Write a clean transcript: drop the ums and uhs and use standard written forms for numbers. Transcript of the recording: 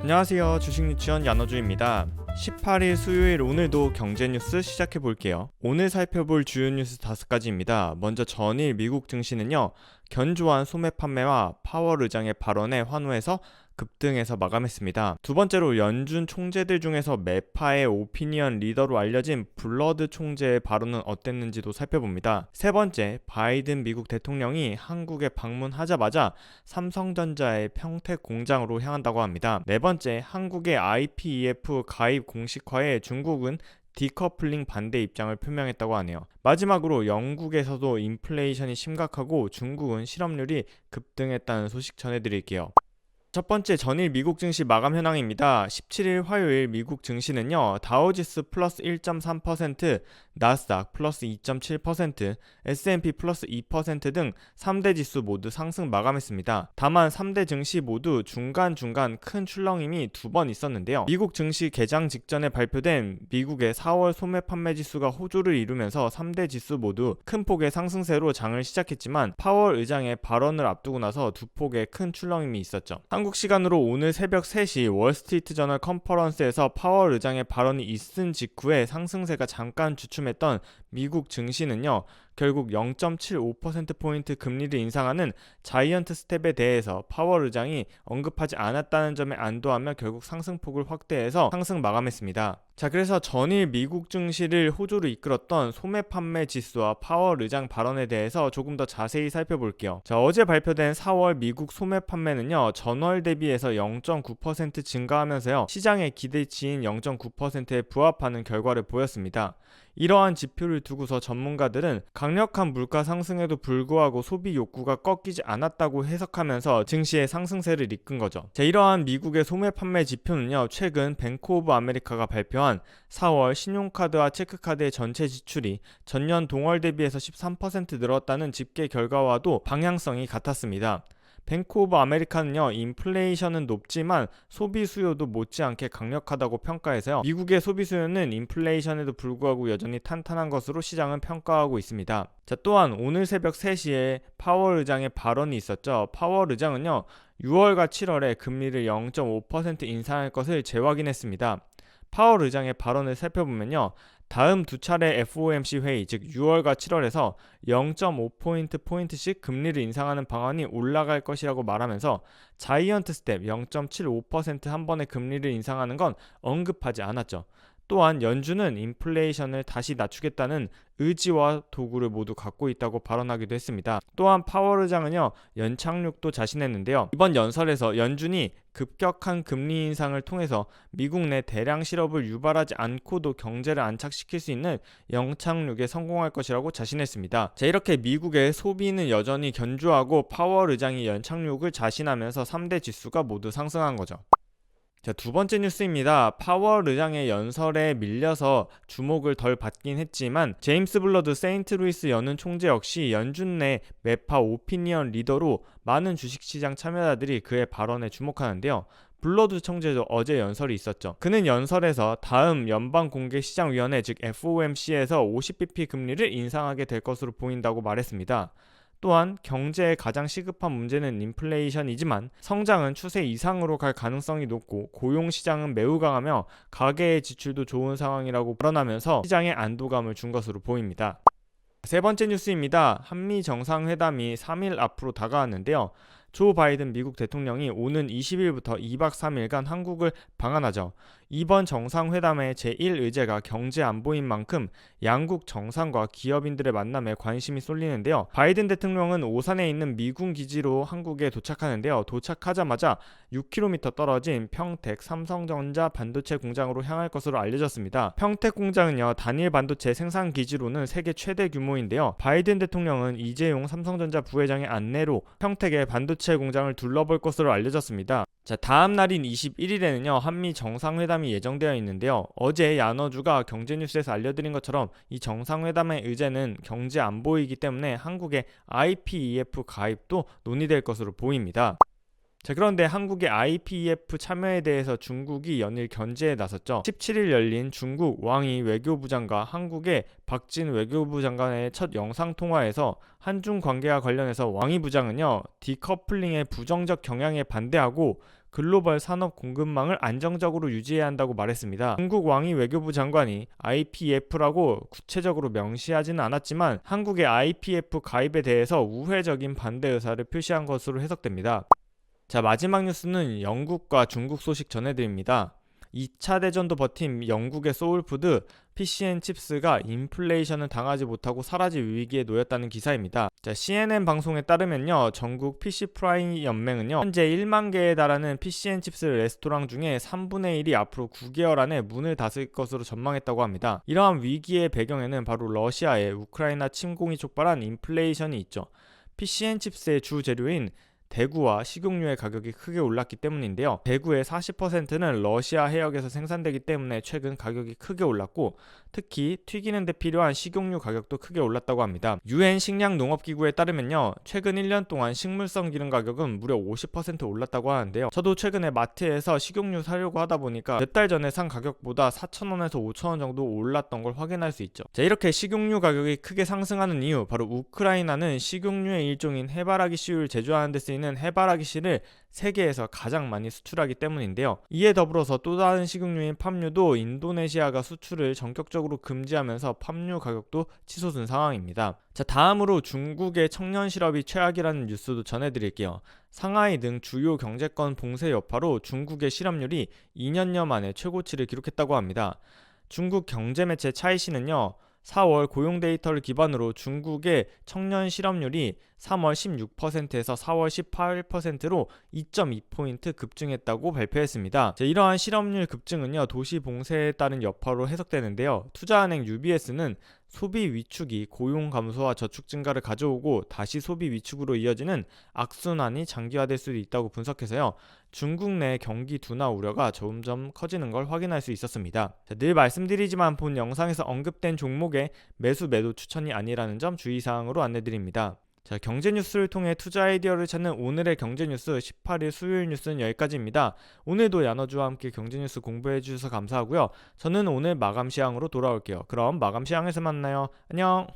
안녕하세요. 주식유치원 야너주입니다. 18일 수요일 오늘도 경제뉴스 시작해볼게요. 오늘 살펴볼 주요 뉴스 5가지입니다. 먼저 전일 미국 증시는요, 견조한 소매 판매와 파월 의장의 발언에 환호해서 급등해서 마감했습니다. 두 번째로 연준 총재들 중에서 매파의 오피니언 리더로 알려진 블러드 총재의 발언은 어땠는지도 살펴봅니다. 세 번째, 바이든 미국 대통령이 한국에 방문하자마자 삼성전자의 평택 공장으로 향한다고 합니다. 네 번째, 한국의 IPEF 가입 공식화에 중국은 디커플링 반대 입장을 표명했다고 하네요. 마지막으로 영국에서도 인플레이션이 심각하고 중국은 실업률이 급등했다는 소식 전해드릴게요. 첫 번째 전일 미국 증시 마감 현황입니다. 17일 화요일 미국 증시는요, 다우지수 플러스 1.3%, 나스닥 플러스 2.7%, S&P 플러스 2% 등 3대 지수 모두 상승 마감했습니다. 다만 3대 증시 모두 중간중간 큰 출렁임이 두 번 있었는데요. 미국 증시 개장 직전에 발표된 미국의 4월 소매 판매 지수가 호조를 이루면서 3대 지수 모두 큰 폭의 상승세로 장을 시작했지만 파월 의장의 발언을 앞두고 나서 두 폭의 큰 출렁임이 있었죠. 한국 시간으로 오늘 새벽 3시 월스트리트 저널 컨퍼런스에서 파월 의장의 발언이 있은 직후에 상승세가 잠깐 주춤했던 미국 증시는요, 결국 0.75%포인트 금리를 인상하는 자이언트 스텝에 대해서 파월 의장이 언급하지 않았다는 점에 안도하며 결국 상승폭을 확대해서 상승 마감했습니다. 자, 그래서 전일 미국 증시를 호조로 이끌었던 소매 판매 지수와 파월 의장 발언에 대해서 조금 더 자세히 살펴볼게요. 자, 어제 발표된 4월 미국 소매 판매는요, 전월 대비해서 0.9% 증가하면서요, 시장의 기대치인 0.9%에 부합하는 결과를 보였습니다. 이러한 지표를 두고서 전문가들은 강력한 물가 상승에도 불구하고 소비 욕구가 꺾이지 않았다고 해석하면서 증시의 상승세를 이끈 거죠. 자, 이러한 미국의 소매 판매 지표는요, 최근 뱅크 오브 아메리카가 발표한 4월 신용카드와 체크카드의 전체 지출이 전년 동월 대비해서 13% 늘었다는 집계 결과와도 방향성이 같았습니다. 뱅크 오브 아메리카는요, 인플레이션은 높지만 소비 수요도 못지않게 강력하다고 평가해서요, 미국의 소비 수요는 인플레이션에도 불구하고 여전히 탄탄한 것으로 시장은 평가하고 있습니다. 자, 또한 오늘 새벽 3시에 파월 의장의 발언이 있었죠. 파월 의장은요, 6월과 7월에 금리를 0.5% 인상할 것을 재확인했습니다. 파월 의장의 발언을 살펴보면요, 다음 두 차례 FOMC 회의, 즉 6월과 7월에서 0.5포인트씩 금리를 인상하는 방안이 올라갈 것이라고 말하면서 자이언트 스텝 0.75% 한 번에 금리를 인상하는 건 언급하지 않았죠. 또한 연준은 인플레이션을 다시 낮추겠다는 의지와 도구를 모두 갖고 있다고 발언하기도 했습니다. 또한 파월 의장은요, 연착륙도 자신했는데요. 이번 연설에서 연준이 급격한 금리 인상을 통해서 미국 내 대량 실업을 유발하지 않고도 경제를 안착시킬 수 있는 연착륙에 성공할 것이라고 자신했습니다. 자, 이렇게 미국의 소비는 여전히 견조하고 파월 의장이 연착륙을 자신하면서 3대 지수가 모두 상승한 거죠. 자, 두 번째 뉴스입니다. 파월 의장의 연설에 밀려서 주목을 덜 받긴 했지만 제임스 블러드 세인트루이스 연은 총재 역시 연준 내 매파 오피니언 리더로 많은 주식시장 참여자들이 그의 발언에 주목하는데요. 블러드 총재도 어제 연설이 있었죠. 그는 연설에서 다음 연방공개시장위원회 즉 FOMC에서 50bp 금리를 인상하게 될 것으로 보인다고 말했습니다. 또한 경제의 가장 시급한 문제는 인플레이션이지만 성장은 추세 이상으로 갈 가능성이 높고 고용시장은 매우 강하며 가계의 지출도 좋은 상황이라고 발언하면서 시장에 안도감을 준 것으로 보입니다. 세 번째 뉴스입니다. 한미 정상회담이 3일 앞으로 다가왔는데요. 조 바이든 미국 대통령이 오는 20일부터 2박 3일간 한국을 방한하죠. 이번 정상회담의 제1의제가 경제 안보인 만큼 양국 정상과 기업인들의 만남에 관심이 쏠리는데요. 바이든 대통령은 오산에 있는 미군 기지로 한국에 도착하는데요. 도착하자마자 6km 떨어진 평택 삼성전자 반도체 공장으로 향할 것으로 알려졌습니다. 평택 공장은요, 단일 반도체 생산 기지로는 세계 최대 규모인데요. 바이든 대통령은 이재용 삼성전자 부회장의 안내로 평택의 반도체 공장을 둘러볼 것으로 알려졌습니다. 자, 다음 날인 21일에는요, 한미 정상회담이 예정되어 있는데요. 어제 야너주가 경제뉴스에서 알려드린 것처럼 이 정상회담의 의제는 경제 안보이기 때문에 한국의 IPEF 가입도 논의될 것으로 보입니다. 자, 그런데 한국의 IPEF 참여에 대해서 중국이 연일 견제에 나섰죠. 17일 열린 중국 왕이 외교부 장과 한국의 박진 외교부 장관의 첫 영상통화에서 한중 관계와 관련해서 왕이 부장은요, 디커플링의 부정적 경향에 반대하고 글로벌 산업 공급망을 안정적으로 유지해야 한다고 말했습니다. 중국 왕이 외교부 장관이 IPEF라고 구체적으로 명시하지는 않았지만 한국의 IPEF 가입에 대해서 우회적인 반대 의사를 표시한 것으로 해석됩니다. 자, 마지막 뉴스는 영국과 중국 소식 전해드립니다. 2차 대전도 버틴 영국의 소울푸드 피쉬앤칩스가 인플레이션을 당하지 못하고 사라질 위기에 놓였다는 기사입니다. 자, CNN 방송에 따르면요, 전국 피쉬프라이 연맹은요, 현재 1만 개에 달하는 피쉬앤칩스 레스토랑 중에 3분의 1이 앞으로 9개월 안에 문을 닫을 것으로 전망했다고 합니다. 이러한 위기의 배경에는 바로 러시아의 우크라이나 침공이 촉발한 인플레이션이 있죠. 피쉬앤칩스의 주 재료인 대구와 식용유의 가격이 크게 올랐기 때문인데요. 대구의 40%는 러시아 해역에서 생산되기 때문에 최근 가격이 크게 올랐고, 특히 튀기는 데 필요한 식용유 가격도 크게 올랐다고 합니다. 유엔 식량농업기구에 따르면요, 최근 1년 동안 식물성 기름 가격은 무려 50% 올랐다고 하는데요. 저도 최근에 마트에서 식용유 사려고 하다 보니까 몇 달 전에 산 가격보다 4,000원에서 5,000원 정도 올랐던 걸 확인할 수 있죠. 자, 이렇게 식용유 가격이 크게 상승하는 이유, 바로 우크라이나는 식용유의 일종인 해바라기 씨를 제조하는 데 쓰이는 해바라기 씨를 세계에서 가장 많이 수출하기 때문인데요. 이에 더불어서 또 다른 식용유인 팜유도 인도네시아가 수출을 전격적으로 금지하면서 팜유 가격도 치솟은 상황입니다. 자, 다음으로 중국의 청년 실업이 최악이라는 뉴스도 전해드릴게요. 상하이 등 주요 경제권 봉쇄 여파로 중국의 실업률이 2년여 만에 최고치를 기록했다고 합니다. 중국 경제매체 차이시는요, 4월 고용 데이터를 기반으로 중국의 청년 실업률이 3월 16%에서 4월 18%로 2.2포인트 급증했다고 발표했습니다. 이러한 실업률 급증은요, 도시 봉쇄에 따른 여파로 해석되는데요. 투자은행 UBS는 소비 위축이 고용 감소와 저축 증가를 가져오고 다시 소비 위축으로 이어지는 악순환이 장기화될 수도 있다고 분석해서요, 중국 내 경기 둔화 우려가 점점 커지는 걸 확인할 수 있었습니다. 늘 말씀드리지만 본 영상에서 언급된 종목의 매수 매도 추천이 아니라는 점 주의사항으로 안내드립니다. 자, 경제 뉴스를 통해 투자 아이디어를 찾는 오늘의 경제 뉴스 18일 수요일 뉴스는 여기까지입니다. 오늘도 야너주와 함께 경제 뉴스 공부해 주셔서 감사하고요. 저는 오늘 마감 시황으로 돌아올게요. 그럼 마감 시황에서 만나요. 안녕.